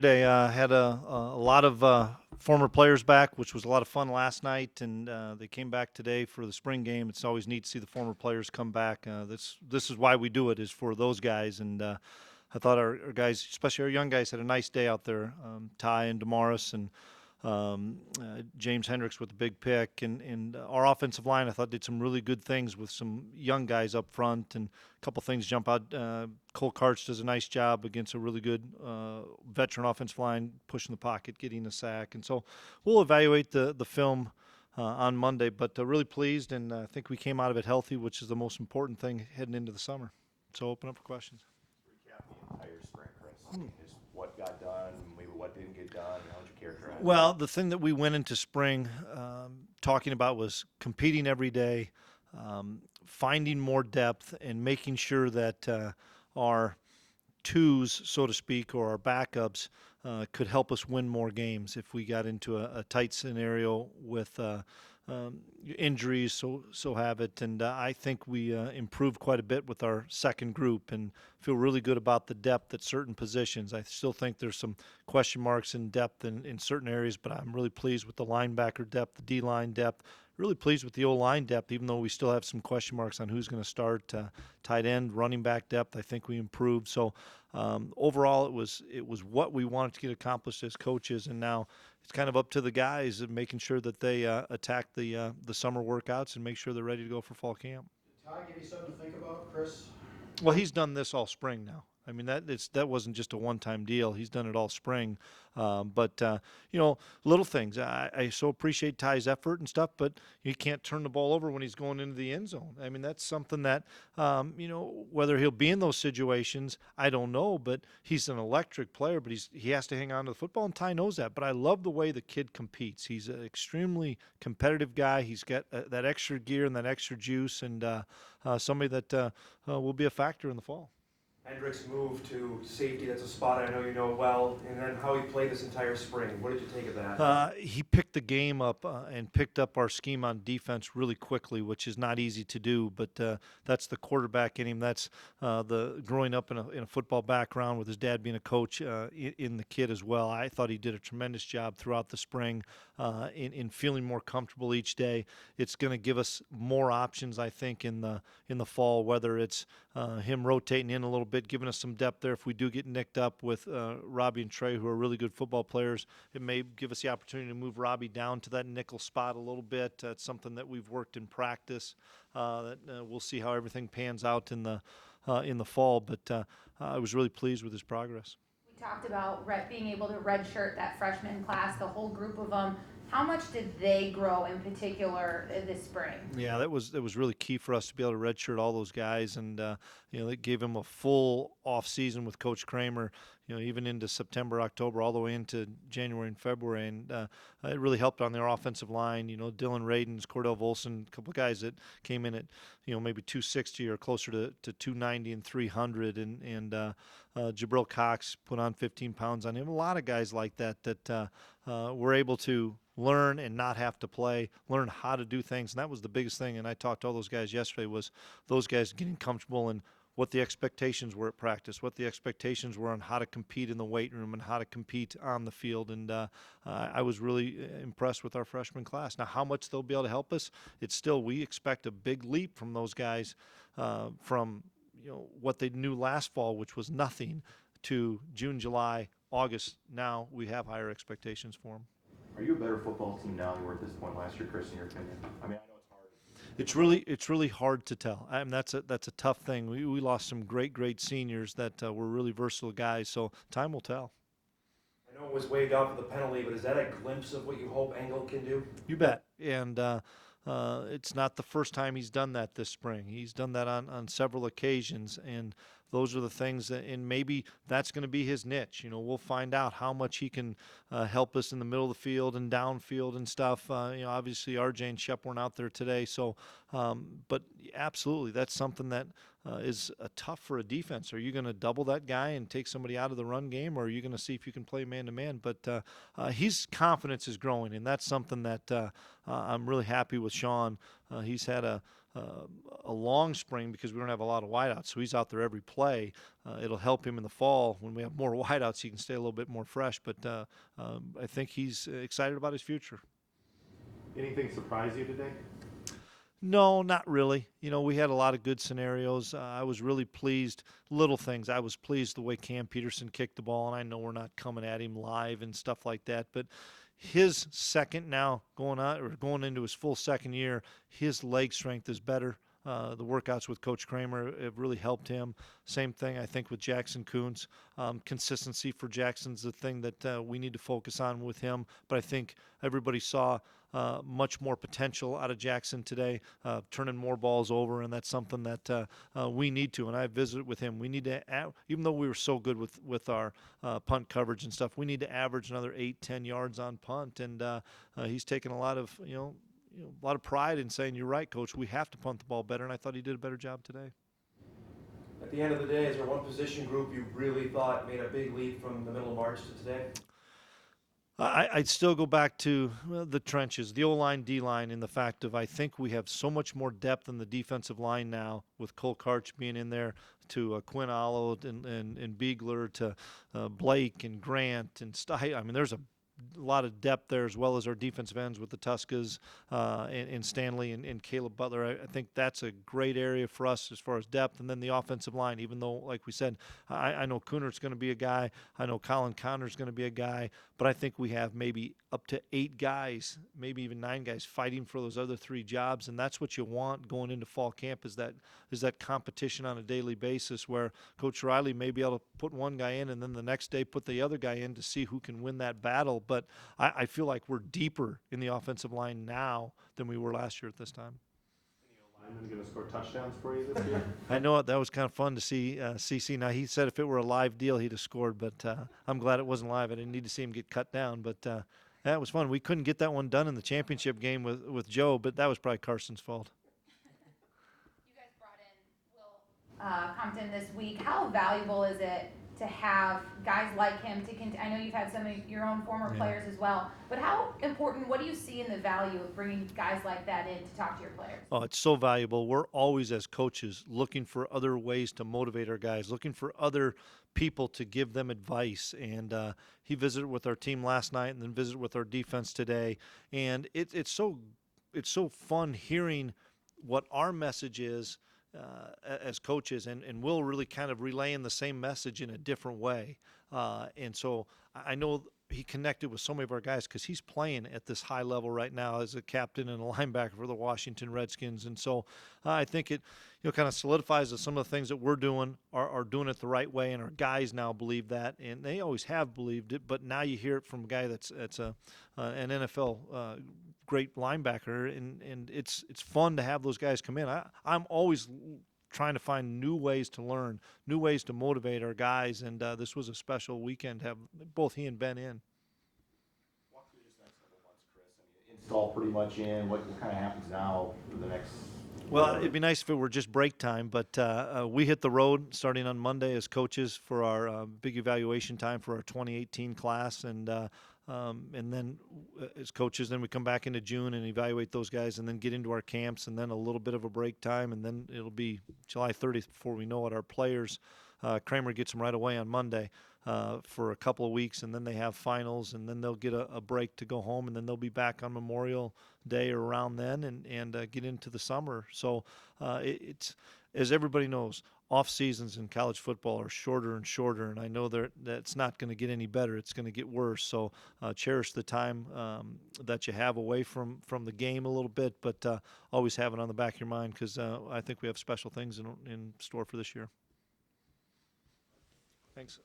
They had a lot of former players back, which was a lot of fun last night, and they came back today for the spring game. It's always neat to see the former players come back. This is why we do it, is for those guys. And I thought our guys, especially our young guys, had a nice day out there. Ty and Damaris and James Hendricks with the big pick, and our offensive line I thought did some really good things with some young guys up front, and a couple things jump out. Cole Karch does a nice job against a really good veteran offensive line, pushing the pocket, getting a sack, and so we'll evaluate the film on Monday. But really pleased, and I think we came out of it healthy, which is the most important thing heading into the summer. So open up for questions. Recap the entire spring, Chris. Just what got done, maybe what didn't get done, how would you characterize it? Well, the thing that we went into spring talking about was competing every day, finding more depth, and making sure that our twos, so to speak, or our backups could help us win more games if we got into a tight scenario with injuries, so have it. And I think we improved quite a bit with our second group and feel really good about the depth at certain positions. I still think there's some question marks in depth in certain areas, but I'm really pleased with the linebacker depth, the D-line depth, really pleased with the O-line depth, even though we still have some question marks on who's going to start. Tight end, running back depth, I think we improved. So overall, it was what we wanted to get accomplished as coaches, and now it's kind of up to the guys and making sure that they attack the summer workouts and make sure they're ready to go for fall camp. Did Ty give you something to think about, Chris? Well, he's done this all spring now. I mean, that wasn't just a one-time deal. He's done it all spring. But little things. I so appreciate Ty's effort and stuff, but he can't turn the ball over when he's going into the end zone. I mean, that's something that, whether he'll be in those situations, I don't know. But he's an electric player, but he has to hang on to the football, and Ty knows that. But I love the way the kid competes. He's an extremely competitive guy. He's got that extra gear and that extra juice, and somebody that will be a factor in the fall. Hendricks' move to safety, that's a spot I know you know well, and then how he played this entire spring. What did you take of that? He picked the game up and picked up our scheme on defense really quickly, which is not easy to do. But that's the quarterback in him. That's the growing up in a football background with his dad being a coach in the kid as well. I thought he did a tremendous job throughout the spring in feeling more comfortable each day. It's going to give us more options, I think, in the fall. Whether it's him rotating in a little bit, giving us some depth there if we do get nicked up with Robbie and Trey, who are really good football players. It may give us the opportunity to move Robbie down to that nickel spot a little bit. It's something that we've worked in practice. We'll see how everything pans out in the fall. But I was really pleased with his progress. We talked about being able to redshirt that freshman class, the whole group of them. How much did they grow in particular this spring? Yeah, that was really key for us to be able to redshirt all those guys, and it gave him a full off season with Coach Kramer. Even into September, October, all the way into January and February, and it really helped on their offensive line. Dylan Radens, Cordell Volson, a couple of guys that came in at maybe 260 or closer to 290 and 300, and Jabril Cox put on 15 pounds on him. A lot of guys like that were able to learn and not have to play, learn how to do things, and that was the biggest thing. And I talked to all those guys yesterday, was those guys getting comfortable and what the expectations were at practice, what the expectations were on how to compete in the weight room and how to compete on the field. And I was really impressed with our freshman class. Now, how much they'll be able to help us, we expect a big leap from those guys from what they knew last fall, which was nothing, to June, July, August. Now we have higher expectations for them. Are you a better football team now than you were at this point last year, Chris, in your opinion? I mean, I know it's hard. It's really hard to tell. I mean, that's a tough thing. We lost some great seniors that were really versatile guys. So time will tell. I know it was waived off of the penalty, but is that a glimpse of what you hope Engel can do? You bet. And it's not the first time he's done that this spring. He's done that on several occasions, and those are the things that, and maybe that's going to be his niche. We'll find out how much he can help us in the middle of the field and downfield and stuff. Obviously RJ and Shep weren't out there today, so but absolutely, that's something that is tough for a defense. Are you going to double that guy and take somebody out of the run game, or are you going to see if you can play man-to-man? But his confidence is growing, and that's something that I'm really happy with Sean. He's had a a long spring because we don't have a lot of wideouts, so he's out there every play. It'll help him in the fall when we have more wideouts. He can stay a little bit more fresh, but I think he's excited about his future. Anything surprise you today? No, not really. We had a lot of good scenarios. I was really pleased. Little things. I was pleased the way Cam Peterson kicked the ball, and I know we're not coming at him live and stuff like that, but his second now going into his full second year, his leg strength is better. The workouts with Coach Kramer have really helped him. Same thing, I think, with Jackson Coons. Consistency for Jackson's the thing that we need to focus on with him. But I think everybody saw much more potential out of Jackson today, turning more balls over, and that's something that we need to. And I visited with him. We need to, even though we were so good with our punt coverage and stuff, we need to average another 8-10 yards on punt. And he's taken a lot of a lot of pride in saying, "You're right, Coach. We have to punt the ball better." And I thought he did a better job today. At the end of the day, is there one position group you really thought made a big leap from the middle of March to today? I'd still go back to the trenches, the O-line, D-line, in the fact of I think we have so much more depth in the defensive line now with Cole Karch being in there, to Quinn Allo and Beegler, to Blake and Grant and I mean, there's a lot of depth there, as well as our defensive ends with the Tuskas and Stanley and Caleb Butler. I think that's a great area for us as far as depth. And then the offensive line, even though, like we said, I know Cooner's going to be a guy. I know Colin Connor's going to be a guy. But I think we have maybe up to 8 guys, maybe even 9 guys fighting for those other 3 jobs. And that's what you want going into fall camp, is that competition on a daily basis where Coach Riley may be able to put one guy in and then the next day put the other guy in to see who can win that battle. But I feel like we're deeper in the offensive line now than we were last year at this time. Lineman going to score touchdowns for you this year? I know it. That was kind of fun to see CC. Now, he said if it were a live deal, he'd have scored, but I'm glad it wasn't live. I didn't need to see him get cut down, but that was fun. We couldn't get that one done in the championship game with Joe, but that was probably Carson's fault. You guys brought in Will Compton this week. How valuable is it to have guys like him I know you've had some of your own former players as well, but how important, what do you see in the value of bringing guys like that in to talk to your players? Oh, it's so valuable. We're always, as coaches, looking for other ways to motivate our guys, looking for other people to give them advice. And he visited with our team last night and then visited with our defense today. And it's so fun hearing what our message is as coaches, and Will really kind of relaying the same message in a different way. And so I know he connected with so many of our guys because he's playing at this high level right now as a captain and a linebacker for the Washington Redskins. And so I think it kind of solidifies that some of the things that we're doing are doing it the right way, and our guys now believe that, and they always have believed it, but now you hear it from a guy that's an NFL great linebacker, and it's fun to have those guys come in. I'm always trying to find new ways to learn, new ways to motivate our guys, and this was a special weekend to have both he and Ben in. Walk through this next couple months, Chris. I mean, install pretty much in. What kind of happens now for the next? Well, it'd be nice if it were just break time, but we hit the road starting on Monday as coaches for our big evaluation time for our 2018 class, and then as coaches, then we come back into June and evaluate those guys, and then get into our camps, and then a little bit of a break time, and then it'll be July 30th before we know it. Our players, Kramer gets them right away on Monday for a couple of weeks, and then they have finals, and then they'll get a break to go home, and then they'll be back on Memorial Day or around then, and get into the summer. So it's, as everybody knows, off seasons in college football are shorter and shorter, and I know that's not going to get any better. It's going to get worse. So cherish the time that you have away from the game a little bit, but always have it on the back of your mind, because I think we have special things in store for this year. Thanks.